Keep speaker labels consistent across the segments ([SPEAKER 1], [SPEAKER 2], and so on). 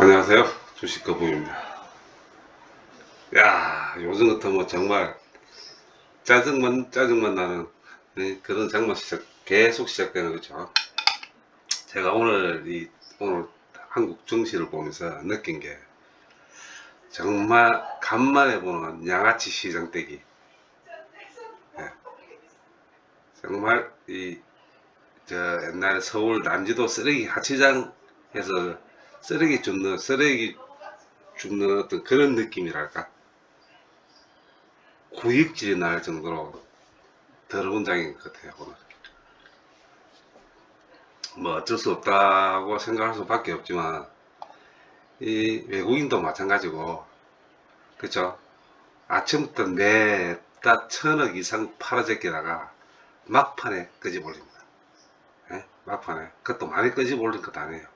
[SPEAKER 1] 안녕하세요. 주식거북입니다. 야, 요즘 같으면 정말 짜증만 나는 그런 장마 계속 시작되는 거죠. 제가 오늘 한국 증시를 보면서 느낀 게 정말 간만에 보는 양아치 시장 떼기. 예, 정말 저 옛날 서울 남지도 쓰레기 하치장에서 쓰레기 줍는 어떤 그런 느낌이랄까. 구역질이 날 정도로 더러운 장인 것 같아요, 오늘. 뭐 어쩔 수 없다고 생각할 수밖에 없지만 이 외국인도 마찬가지고, 그쵸? 아침부터 냅다 1,000억 이상 팔아제끼다가 막판에 끄집올립니다. 예? 막판에 그것도 많이 끄집올린 것도 아니에요.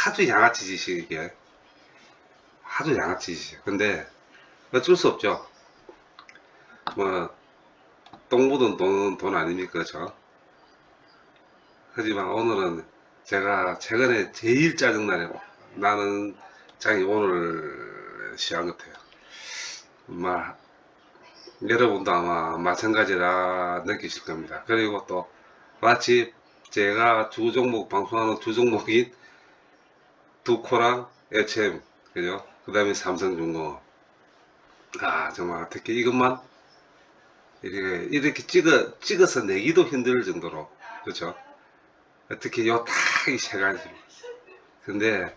[SPEAKER 1] 아주 양아치 짓이, 이게 아주 양아치 짓이에요. 근데 어쩔 수 없죠. 뭐 똥 묻은 돈 아닙니까, 그죠? 하지만 오늘은 제가 최근에 제일 나는 장이 오늘 시한 것 같아요. 막 여러분도 아마 마찬가지라 느끼실 겁니다. 그리고 또 마치 제가 두 종목 방송하는 두 종목인 두코랑 HM, 그죠? 그 다음에 삼성중공업. 아, 정말 어떻게 이것만 이렇게 찍어서 내기도 힘들 정도로, 그렇죠? 어떻게 요 딱 이 세 가지. 근데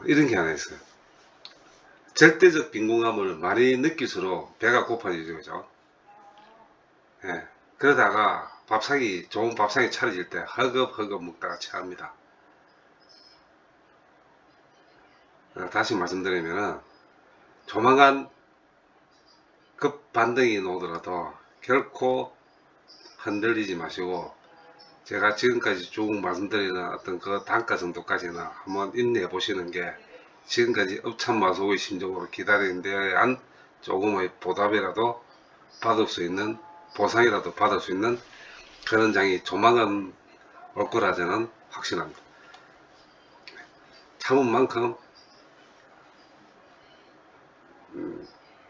[SPEAKER 1] 이런 게 하나 있어요. 절대적 빈곤감을 많이 느낄수록 배가 고파지죠, 그죠? 예. 그러다가 좋은 밥상이 차려질 때 허겁허겁 먹다가 체합니다. 다시 말씀드리면은 조만간 급 반등이 오더라도 결코 흔들리지 마시고, 제가 지금까지 쭉 말씀드리는 어떤 그 단가 정도까지는 한번 인내해 보시는 게, 지금까지 업참마속의 심정으로 기다리는 데에 대한 조금의 보답이라도 받을 수 있는, 보상이라도 받을 수 있는 그런 장이 조만간 올 거라 저는 확신합니다. 참은 만큼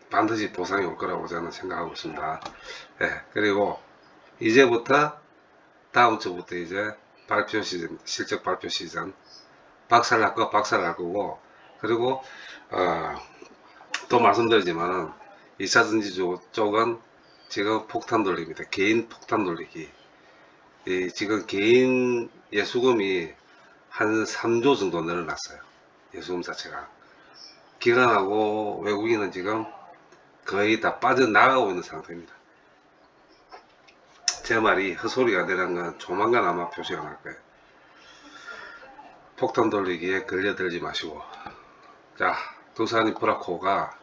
[SPEAKER 1] 반드시 보상이 올 거라고 저는 생각하고 있습니다. 예, 그리고 이제부터 다음 주부터 이제 발표 시즌, 실적 발표 시즌, 박살날 거고, 그리고 또 말씀드리지만은 2차전지 쪽은 지금 폭탄 돌립니다. 개인 폭탄 돌리기. 지금 개인 예수금이 한 3조 정도 늘어났어요. 예수금 자체가. 기관하고 외국인은 지금 거의 다 빠져나가고 있는 상태입니다. 제 말이 헛소리가 되는 건 조만간 아마 표시가 날 거예요. 폭탄 돌리기에 걸려들지 마시고. 자, 두산인프라코가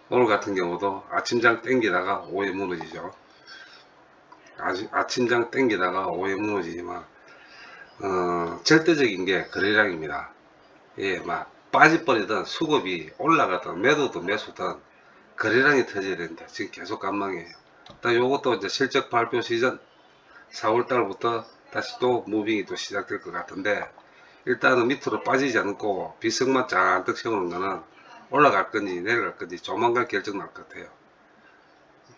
[SPEAKER 1] 오늘 같은 경우도 아침장 땡기다가 오후에 무너지죠. 아침장 땡기다가 오후에 무너지지만 절대적인 게 거래량입니다. 예, 막 빠져버리던 수급이 올라가던 매도든 매수든 거래량이 터져야 된다. 지금 계속 관망이에요. 요것도 이제 실적 발표 시즌 4월달부터 다시 또 무빙이 또 시작될 것 같은데, 일단은 밑으로 빠지지 않고 비석만 잔뜩 세우는 거는 올라갈 건지 내려갈 건지 조만간 결정 날 것 같아요.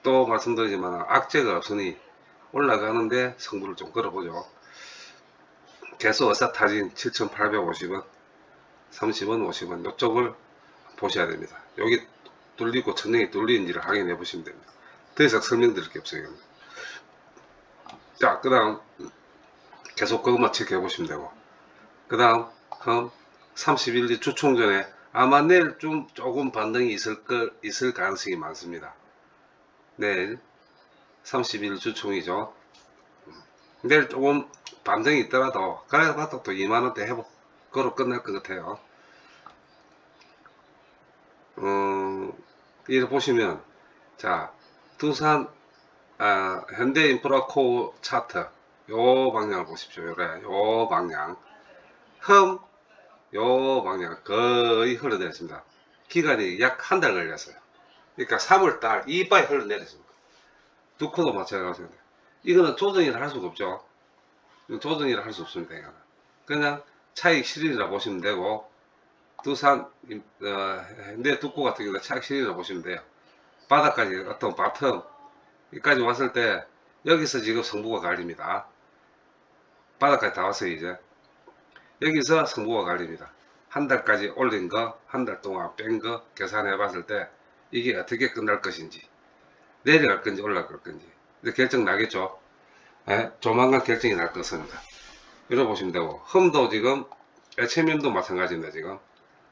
[SPEAKER 1] 또 말씀드리지만 악재가 없으니 올라가는데 승부를 좀 걸어보죠. 계속 어사타진 7,850원, 30원, 50원 이쪽을 보셔야 됩니다. 여기 뚫리고 천장이 뚫리는지를 확인해 보시면 됩니다. 더 이상 설명드릴 게 없어요. 자, 그 다음 계속 그것만 체크해 보시면 되고, 그 다음 31일 주총전에 아마 내일 조금 반등이 있을 가능성이 많습니다. 내일 30일 주총이죠. 내일 조금 반등이 있더라도 그래 봐도 또 2만원대 회복 그로 끝날 것 같아요. 이렇게 보시면, 자, 두산 현대인프라코어 차트 요 방향을 보십시오. 요 방향 요 방향 거의 흘러내렸습니다. 기간이 약 한 달 걸렸어요. 그러니까 3월달 이빨이 흘러내렸습니다. 두코도 마찬가지입니다. 이거는 조정이라 할 수가 없죠. 조정이라 할 수 없습니다. 이거는 그냥 차익 실현이라 보시면 되고, 두산 현대tuk구 같은 경우는 차익 실현이라 보시면 돼요. 바닥까지 어떤 바텀 여기까지 왔을 때 여기서 지금 승부가 갈립니다. 바닥까지 다 왔어요. 이제 여기서 승부가 갈립니다. 한 달까지 올린 거, 한 달 동안 뺀 거 계산해 봤을 때 이게 어떻게 끝날 것인지, 내려갈 건지 올라갈 건지 이제 결정 나겠죠. 예? 조만간 결정이 날 것입니다. 이렇게 보시면 되고, 흠도 지금 HMM도 마찬가지입니다. 지금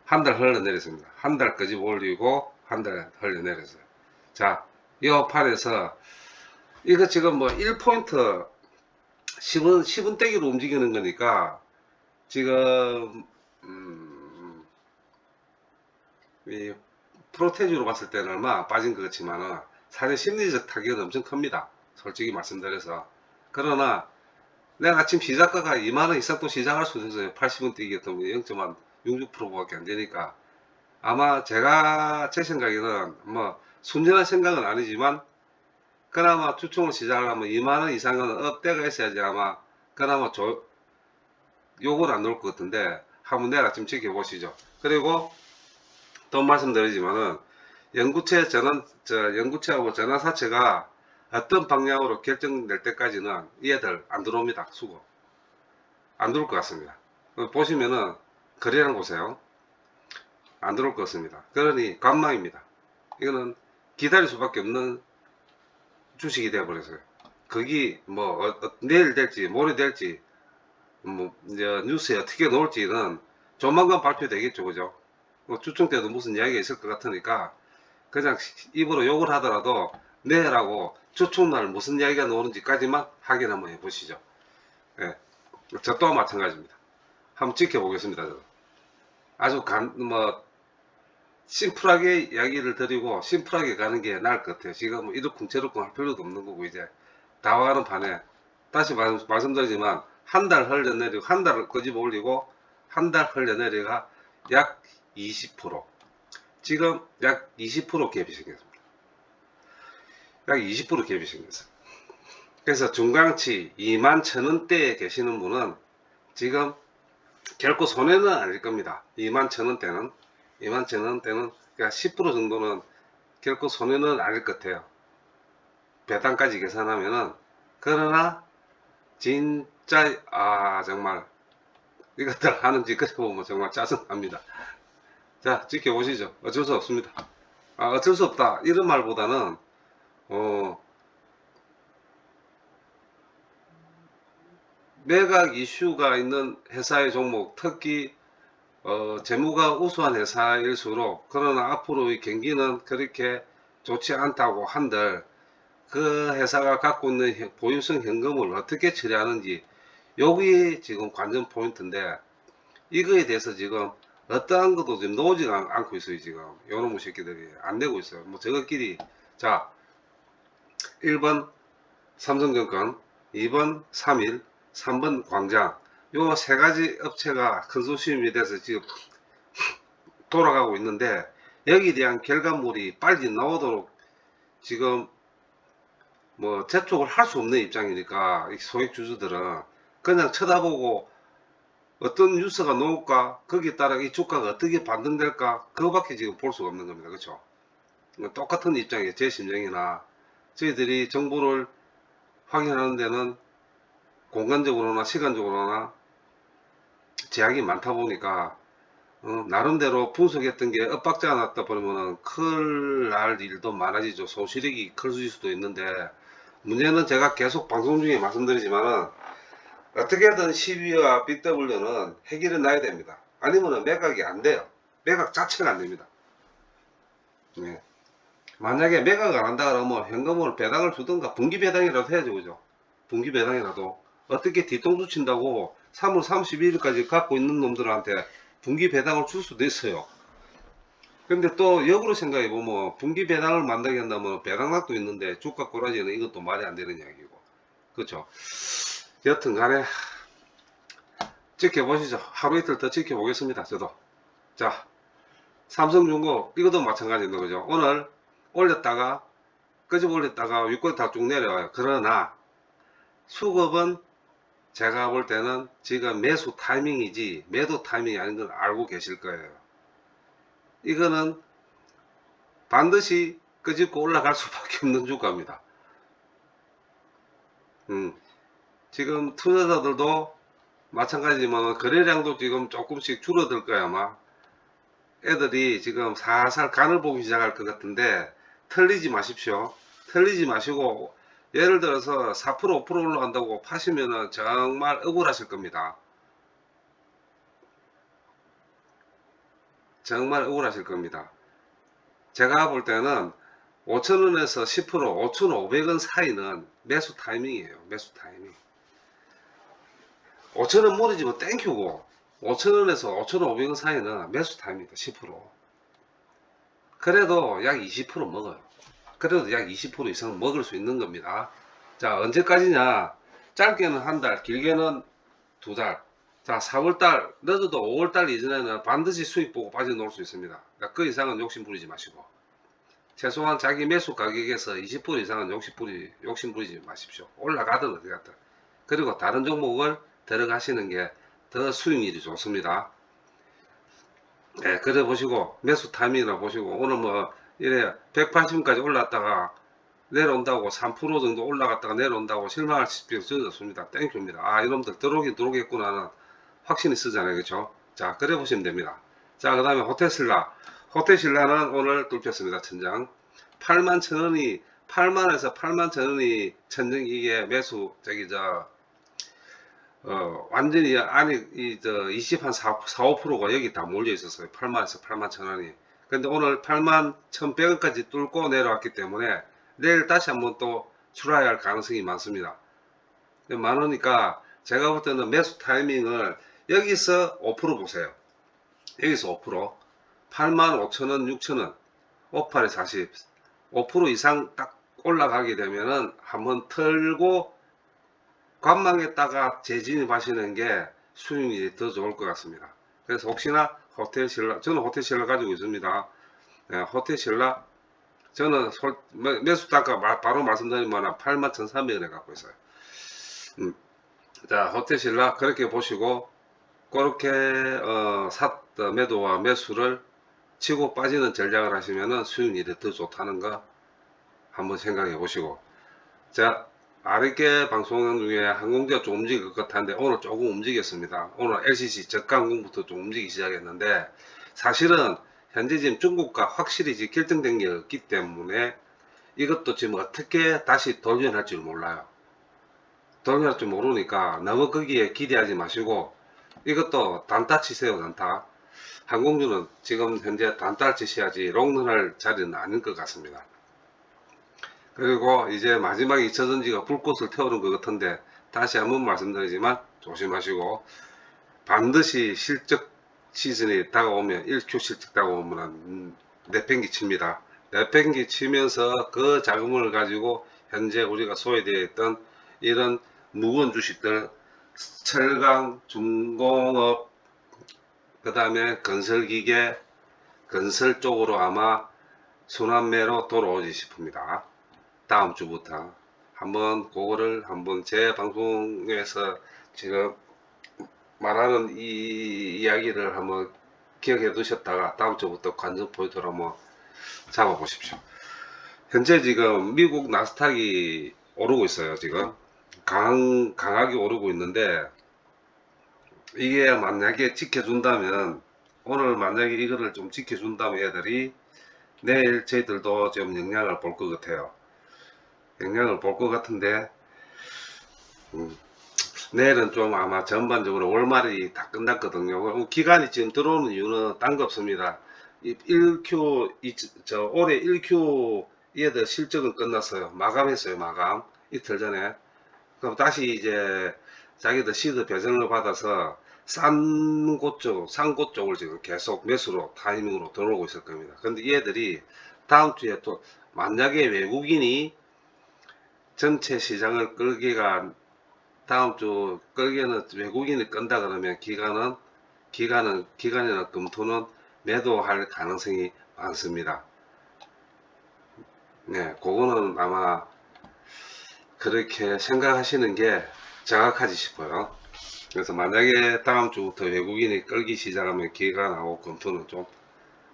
[SPEAKER 1] 한 달 흘러내렸습니다. 한 달 끄집 올리고 한 달 흘러내렸어요. 자, 이 판에서 이거 지금 뭐 1포인트 10원 떼기로 움직이는 거니까 지금 이 프로테지로 봤을 때는 얼마 빠진 것 같지만은 사실 심리적 타격은 엄청 큽니다. 솔직히 말씀드려서. 그러나 내가 아침 시작가가 2만원 이상 또 시작할 수 있어요. 80원 뛰기였던 0.66%밖에 안 되니까 아마 제가 제 생각에는 뭐 순전한 생각은 아니지만 그나마 주총을 시작하려면 2만원 이상은 업대가 있어야지 아마 그나마 욕은 안 나올 것 같은데 한번 내일 아침 지켜보시죠. 그리고 또 말씀드리지만은 연구체하고 전환사채가 어떤 방향으로 결정될 때까지는 얘들 안 들어옵니다. 수급 안 들어올 것 같습니다. 보시면은 거래량 보세요. 안 들어올 것 같습니다. 그러니 관망입니다. 이거는 기다릴 수밖에 없는 주식이 되어버렸어요. 거기 뭐 내일 될지 모레 될지 뭐 이제 뉴스에 어떻게 나올지는 조만간 발표되겠죠. 그죠? 뭐 주총 때도 무슨 이야기가 있을 것 같으니까 그냥 입으로 욕을 하더라도 내라고 주총날 무슨 이야기가 나오는지까지만 확인 한번 해보시죠. 예. 저 또한 마찬가지입니다. 한번 지켜보겠습니다. 저도. 아주 심플하게 이야기를 드리고 심플하게 가는 게 나을 것 같아요. 지금 뭐 이러쿵저러쿵 할 필요도 없는 거고 이제 다와가는 판에 다시 말씀드리지만 한 달 흘려내리고 한 달을 끄집어 올리고 한 달 흘려내리가 약 20% 지금 약 20% 갭이 생겼습니다. 약 20% 갭이 생겼어요. 그래서 중강치 21,000원대에 계시는 분은 지금 결코 손해는 아닐 겁니다. 21,000원대는 21,000원대는 그러니까 10% 정도는 결코 손해는 아닐 것 같아요. 배당까지 계산하면은. 그러나 진짜 정말 이것들 하는지 그래 보면 정말 짜증납니다. 자, 지켜보시죠. 어쩔 수 없습니다. 어쩔 수 없다 이런 말보다는 매각 이슈가 있는 회사의 종목, 특히 재무가 우수한 회사일수록, 그러나 앞으로의 경기는 그렇게 좋지 않다고 한들 그 회사가 갖고 있는 보유성 현금을 어떻게 처리하는지, 여기 지금 관전 포인트인데 이거에 대해서 지금 어떠한 것도 지금 나오지 않고 있어요. 지금 요놈의 새끼들이 안 내고 있어요. 뭐 저것끼리. 자, 1번 삼성증권, 2번 3일, 3번 광장, 요 세 가지 업체가 컨소시엄이 돼서 지금 돌아가고 있는데 여기에 대한 결과물이 빨리 나오도록 지금 뭐 재촉을 할 수 없는 입장이니까 소액 주주들은 그냥 쳐다보고 어떤 뉴스가 나올까 거기에 따라 이 주가가 어떻게 반등될까 그거밖에 지금 볼 수가 없는 겁니다. 그렇죠? 똑같은 입장이에요. 제 심정이나 저희들이 정보를 확인하는 데는 공간적으로나 시간적으로나 제약이 많다 보니까 나름대로 분석했던 게 엇박자가 났다 보면은 큰일 날 일도 많아지죠. 손실액이 클 수도 있는데 문제는 제가 계속 방송 중에 말씀드리지만은 어떻게든 12와 BW는 해결해 놔야 됩니다. 아니면은 매각이 안 돼요. 매각 자체가 안 됩니다. 네. 만약에 매각을 안 한다 그러면 현금을 배당을 주든가 분기 배당이라도 해야죠. 그죠? 분기 배당이라도 어떻게 뒤통수 친다고 3월 31일까지 갖고 있는 놈들한테 분기 배당을 줄 수도 있어요. 근데 또 역으로 생각해 보면 분기 배당을 만들게 한다면 배당락도 있는데 주가 꼬라지는 이것도 말이 안 되는 이야기고. 그렇죠? 여튼 간에 지켜보시죠. 하루 이틀 더 지켜보겠습니다. 저도. 자, 삼성중공 이것도 마찬가지입니다. 그죠? 오늘 올렸다가 끄집 올렸다가 윗골 다 쭉 내려와요. 그러나 수급은 제가 볼 때는 지금 매수 타이밍이지 매도 타이밍이 아닌 걸 알고 계실 거예요. 이거는 반드시 끄집고 올라갈 수밖에 없는 주가입니다. 지금 투자자들도 마찬가지지만 거래량도 지금 조금씩 줄어들 거야 아마. 애들이 지금 살살 간을 보기 시작할 것 같은데 털리지 마십시오. 털리지 마시고 예를 들어서 4% 5% 올라간다고 파시면은 정말 억울하실 겁니다. 정말 억울하실 겁니다. 제가 볼 때는 5,000원에서 10% 5,500원 사이는 매수 타이밍이에요. 매수 타이밍. 5,000원 무너지면 땡큐고 5,000원에서 5,500원 사이는 매수 타이밍이다. 10%. 그래도 약 20% 먹어요. 그래도 약 20% 이상 먹을 수 있는 겁니다. 자, 언제까지냐? 짧게는 한 달, 길게는 두 달. 자, 4월달, 늦어도 5월달 이전에는 반드시 수익 보고 빠져나올 수 있습니다. 그러니까 그 이상은 욕심 부리지 마시고. 최소한 자기 매수 가격에서 20% 이상은 욕심 부리지 마십시오. 올라가든 어디 갔든. 그리고 다른 종목을 들어가시는 게 더 수익률이 좋습니다. 예, 그래 보시고, 매수 타이밍이나 보시고, 오늘 뭐, 이래 180까지 올랐다가 내려온다고 3% 정도 올라갔다가 내려온다고 실망할 필요 전혀 없습니다. 땡큐입니다. 아, 이놈들 들어오긴 들어오겠구나는 확신이 쓰잖아요. 그렇죠? 자, 그래 보시면 됩니다. 자, 그 다음에 호텔신라. 호텔신라는 오늘 뚫혔습니다. 천장. 8만 천원이 8만에서 8만 천원이 천정 이게 매수 저기 완전히 안에 한 4, 5%가 여기 다 몰려 있었어요. 8만에서 8만 천원이. 근데 오늘 8만 1,100원까지 뚫고 내려왔기 때문에 내일 다시 한번 또 출하할 가능성이 많습니다. 많으니까 제가 볼 때는 매수 타이밍을 여기서 5% 보세요. 여기서 5%. 8만 5천원, 6천원. 58에 40. 5% 이상 딱 올라가게 되면은 한번 털고 관망했다가 재진입하시는 게 수익률이 더 좋을 것 같습니다. 그래서 혹시나 호텔신라, 저는 호텔신라 가지고 있습니다. 네, 호텔신라, 저는 매수 단가 바로 말씀드리면 81,300원에 갖고 있어요. 자, 호텔신라 그렇게 보시고, 그렇게, 매도와 매수를 치고 빠지는 전략을 하시면은 수익률이 더 좋다는 거 한번 생각해 보시고. 자, 아랫게 방송 중에 항공기가 좀 움직일 것 같았는데 오늘 조금 움직였습니다. 오늘 LCC 저가항공부터 좀 움직이기 시작했는데 사실은 현재 지금 중국과 확실히 지금 결정된 게 없기 때문에 이것도 지금 어떻게 다시 돌변할 줄 몰라요. 돌변할 줄 모르니까 너무 거기에 기대하지 마시고 이것도 단타 치세요. 단타. 항공주는 지금 현재 단타 치셔야지 롱런할 자리는 아닌 것 같습니다. 그리고 이제 마지막에 2차전지가 불꽃을 태우는 것 같은데 다시 한번 말씀드리지만 조심하시고 반드시 실적 시즌이 다가오면 1Q 실적 다가오면 내팽기 칩니다. 내팽기 치면서 그 자금을 가지고 현재 우리가 소외되어 있던 이런 무거운 주식들 철강, 중공업, 그 다음에 건설기계, 건설 쪽으로 아마 순환매로 돌아오지 싶습니다. 다음 주부터 한번 그거를 한번 제 방송에서 지금 말하는 이 이야기를 한번 기억해 두셨다가 다음 주부터 관전 포인트로 한번 잡아 보십시오. 현재 지금 미국 나스닥이 오르고 있어요. 지금 강하게 오르고 있는데 이게 만약에 지켜준다면 오늘 만약에 이거를 좀 지켜준다면 애들이 내일 저희들도 좀 영향을 볼 것 같아요. 영향을 볼 것 같은데 내일은 좀 아마 전반적으로 월말이 다 끝났거든요. 기간이 지금 들어오는 이유는 딴 거 없습니다. 1Q, 올해 1Q 얘들 실적은 끝났어요. 마감했어요. 마감. 이틀 전에. 그럼 다시 이제 자기들 시드 배정을 받아서 싼 곳 쪽을 지금 계속 매수로 타이밍으로 들어오고 있을 겁니다. 근데 얘들이 다음 주에 또 만약에 외국인이 전체 시장을 끌기가 다음 주 끌기는 외국인이 끈다 그러면 기간이나 금토는 매도할 가능성이 많습니다. 네, 그거는 아마 그렇게 생각하시는 게 장악하지 싶어요. 그래서 만약에 다음 주부터 외국인이 끌기 시작하면 기회가 나오고 검토는 좀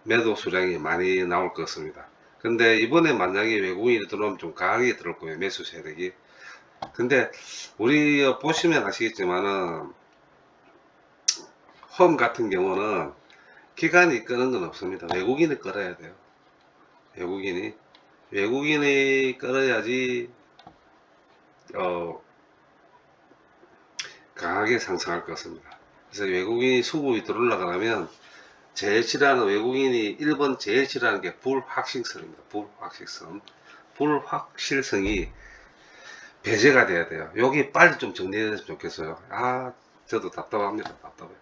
[SPEAKER 1] 매도 수량이 많이 나올 것 같습니다. 근데 이번에 만약에 외국인이 들어오면 좀 강하게 들어올 거예요. 매수 세력이. 근데 우리 보시면 아시겠지만은 홈 같은 경우는 기관이 끄는 건 없습니다. 외국인이 끌어야 돼요. 외국인이 끌어야지 강하게 상승할 것 같습니다. 그래서 외국인이 수급이 들어올라가려면 제일 싫어하는 외국인이 1번 제일 싫어하는 게 불확실성입니다. 불확실성이 배제가 돼야 돼요. 여기 빨리 좀 정리됐으면 좋겠어요. 저도 답답합니다. 답답해요.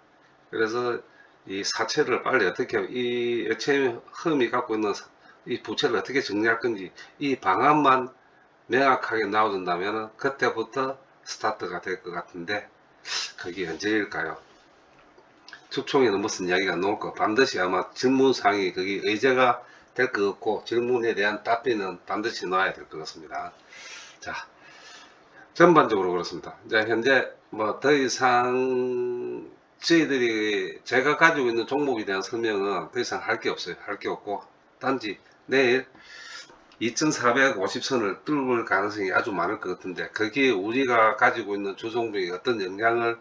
[SPEAKER 1] 그래서 이 사채를 빨리 어떻게, 이 HM이 갖고 있는 이 부채를 어떻게 정리할 건지, 이 방안만 명확하게 나와준다면 그때부터 스타트가 될 것 같은데, 그게 언제일까요? 특총에는 무슨 이야기가 나올 거, 반드시 아마 질문사항이 거기 의제가 될 것 같고, 질문에 대한 답변은 반드시 나와야 될 것 같습니다. 자, 전반적으로 그렇습니다. 이제 현재 뭐 더 이상 저희들이 제가 가지고 있는 종목에 대한 설명은 더 이상 할 게 없어요. 할 게 없고, 단지 내일 2450선을 뚫을 가능성이 아주 많을 것 같은데, 거기에 우리가 가지고 있는 주종목이 어떤 영향을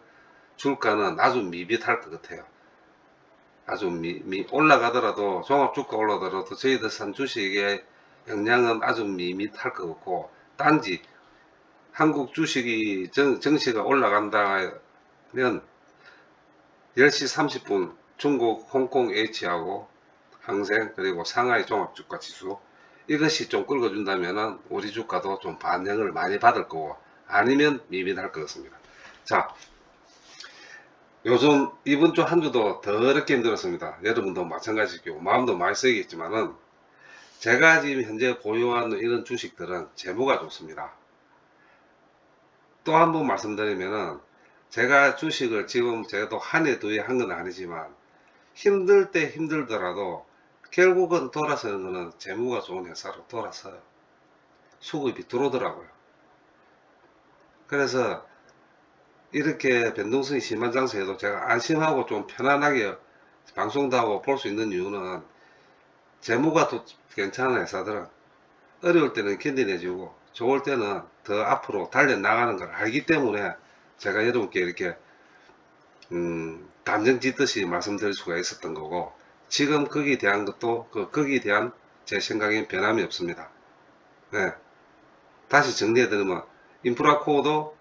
[SPEAKER 1] 줄까는 아주 미비할 것 같아요. 아주 올라가더라도, 종합주가 올라가더라도 저희들 산 주식의 영향은 아주 밋밋할 것 같고, 단지 한국 주식이 정시가 올라간다면 10시 30분 중국 홍콩 H하고 항생 그리고 상하이 종합주가 지수 이것이 좀 끌어준다면 우리 주가도 좀 반영을 많이 받을 거고, 아니면 미빈할 것 같습니다. 자, 요즘 이번 주 한 주도 더럽게 힘들었습니다. 여러분도 마찬가지고 마음도 많이 쓰이겠지만은, 제가 지금 현재 보유하는 이런 주식들은 재무가 좋습니다. 또 한 번 말씀드리면은, 제가 주식을 지금 제가 또 한 해 두 해 한 건 아니지만 힘들 때 힘들더라도 결국은 돌아서는 거는 재무가 좋은 회사로 돌아서요. 수급이 들어오더라고요. 그래서 이렇게 변동성이 심한 장소에도 제가 안심하고 좀 편안하게 방송도 하고 볼 수 있는 이유는, 재무가 또 괜찮은 회사들은 어려울 때는 견디내주고 좋을 때는 더 앞으로 달려나가는 걸 알기 때문에 제가 여러분께 이렇게 단정 짓듯이 말씀드릴 수가 있었던 거고, 지금 거기에 대한 것도 거기에 대한 제 생각엔 변함이 없습니다. 네. 다시 정리해드리면, 인프라코어도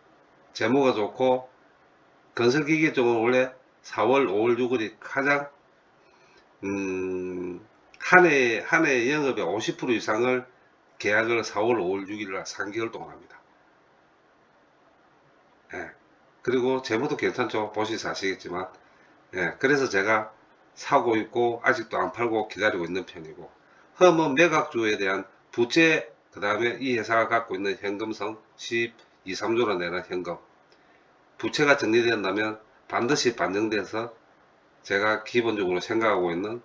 [SPEAKER 1] 재무가 좋고, 건설기계 쪽은 원래 4월 5월 6월이 가장 한 해 영업의 50% 이상을 계약을 4월 5월 6일날 3개월 동안 합니다. 예. 그리고 재무도 괜찮죠. 보시서 아시겠지만. 예. 그래서 제가 사고 있고 아직도 안 팔고 기다리고 있는 편이고, 험은 매각주에 대한 부채, 그 다음에 이 회사가 갖고 있는 현금성 12, 3조나 되는 현금, 부채가 정리된다면 반드시 반영돼서 제가 기본적으로 생각하고 있는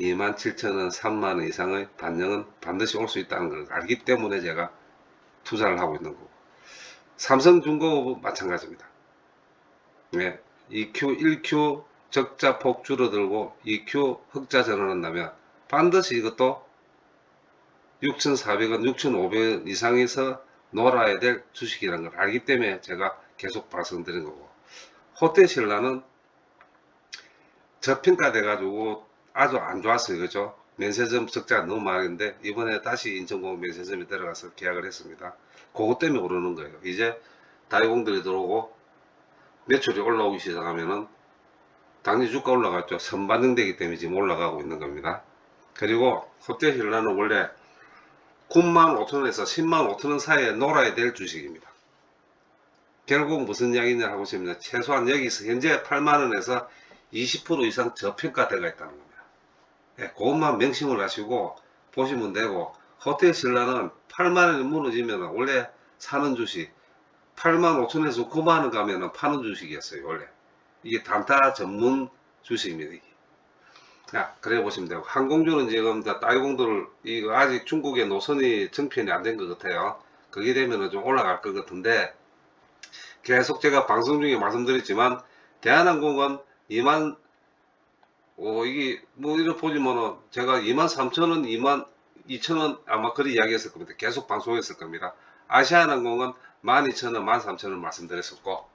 [SPEAKER 1] 27,000원, 3만원 이상의 반영은 반드시 올 수 있다는 걸 알기 때문에 제가 투자를 하고 있는 거고, 삼성중공업은 마찬가지입니다. 네, EQ, 1Q 적자폭 줄어들고 2Q 흑자 전환한다면 반드시 이것도 6,400원, 6,500원 이상에서 놀아야 될 주식이라는 걸 알기 때문에 제가 계속 말씀드린 거고, 호텔신라는 저평가돼 가지고 아주 안 좋았어요. 그죠? 면세점 적자가 너무 많은데 이번에 다시 인천공업 면세점에 들어가서 계약을 했습니다. 그것 때문에 오르는 거예요. 이제 다이공들이 들어오고 매출이 올라오기 시작하면은 당연히 주가 올라갔죠. 선반영되기 때문에 지금 올라가고 있는 겁니다. 그리고 호텔신라는 원래 95,000원에서 105,000원 사이에 놀아야 될 주식입니다. 결국 무슨 이야기냐 하고 싶으면, 최소한 여기서 현재 8만원에서 20% 이상 저평가되어 있다는 겁니다. 예, 그것만 명심을 하시고 보시면 되고, 호텔신라는 8만원이 무너지면 원래 사는 주식, 85,000원에서 9만원 가면 파는 주식이었어요. 원래 이게 단타 전문 주식입니다. 이게. 그래 보시면 되고, 항공주는 지금 따이공들 이거 아직 중국의 노선이 정편이 안 된 것 같아요. 그게 되면은 좀 올라갈 것 같은데, 계속 제가 방송 중에 말씀드렸지만 대한항공은 2만 이게 뭐 이렇게 보지만은 제가 23,000원, 22,000원 아마 그리 이야기했을 겁니다. 계속 방송했을 겁니다. 아시아나항공은 12,000원, 13,000원 말씀드렸었고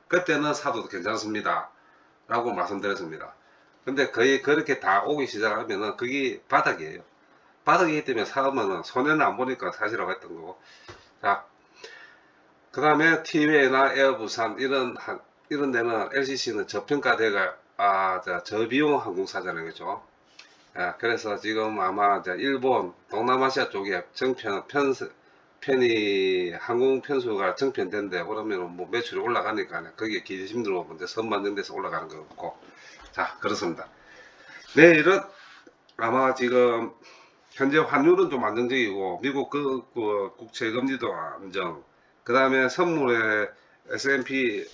[SPEAKER 1] 그때는 사도 괜찮습니다. 라고 말씀드렸습니다. 근데 거의 그렇게 다 오기 시작하면은 그게 바닥이에요. 바닥이기 때문에 사면은 손해는 안 보니까 사시라고 했던 거고. 자, 그 다음에 티웨이나 에어부산 이런 데는 LCC는 저평가대가 저비용 항공사잖아요, 그죠? 그래서 지금 아마 일본 동남아시아 쪽에 편이 항공 편수가 정편된데 그러면 뭐 매출이 올라가니까 거기에 기대심들로 먼저 선반영 돼서 올라가는 거고. 자, 그렇습니다. 내일은 아마 지금 현재 환율은 좀 안정적이고 미국 그 국채 금리도 안정, 그 다음에 선물의 S&P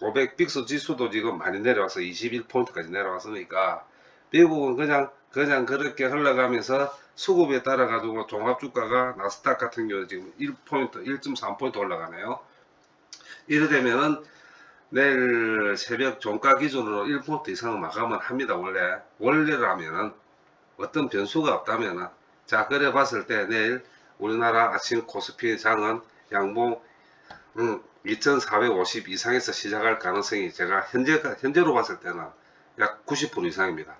[SPEAKER 1] 500 빅스 지수도 지금 많이 내려와서 21포인트까지 내려왔으니까 미국은 그냥 그렇게 흘러가면서 수급에 따라 가지고 종합주가가 나스닥 같은 경우 지금 1포인트 1.3포인트 올라가네요. 이래 되면은 내일 새벽 종가 기준으로 1포인트 이상은 마감을 합니다. 원래라면은 어떤 변수가 없다면은. 자, 그래 봤을 때 내일 우리나라 아침 코스피 장은 양봉 2450 이상에서 시작할 가능성이 제가 현재로 봤을 때는 약 90% 이상입니다.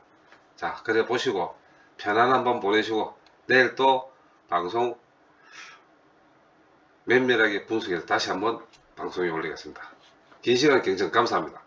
[SPEAKER 1] 자, 그래 보시고 편안한 밤 보내시고 내일 또 방송 면밀하게 분석해서 다시 한번 방송에 올리겠습니다. 긴 시간 경청 감사합니다.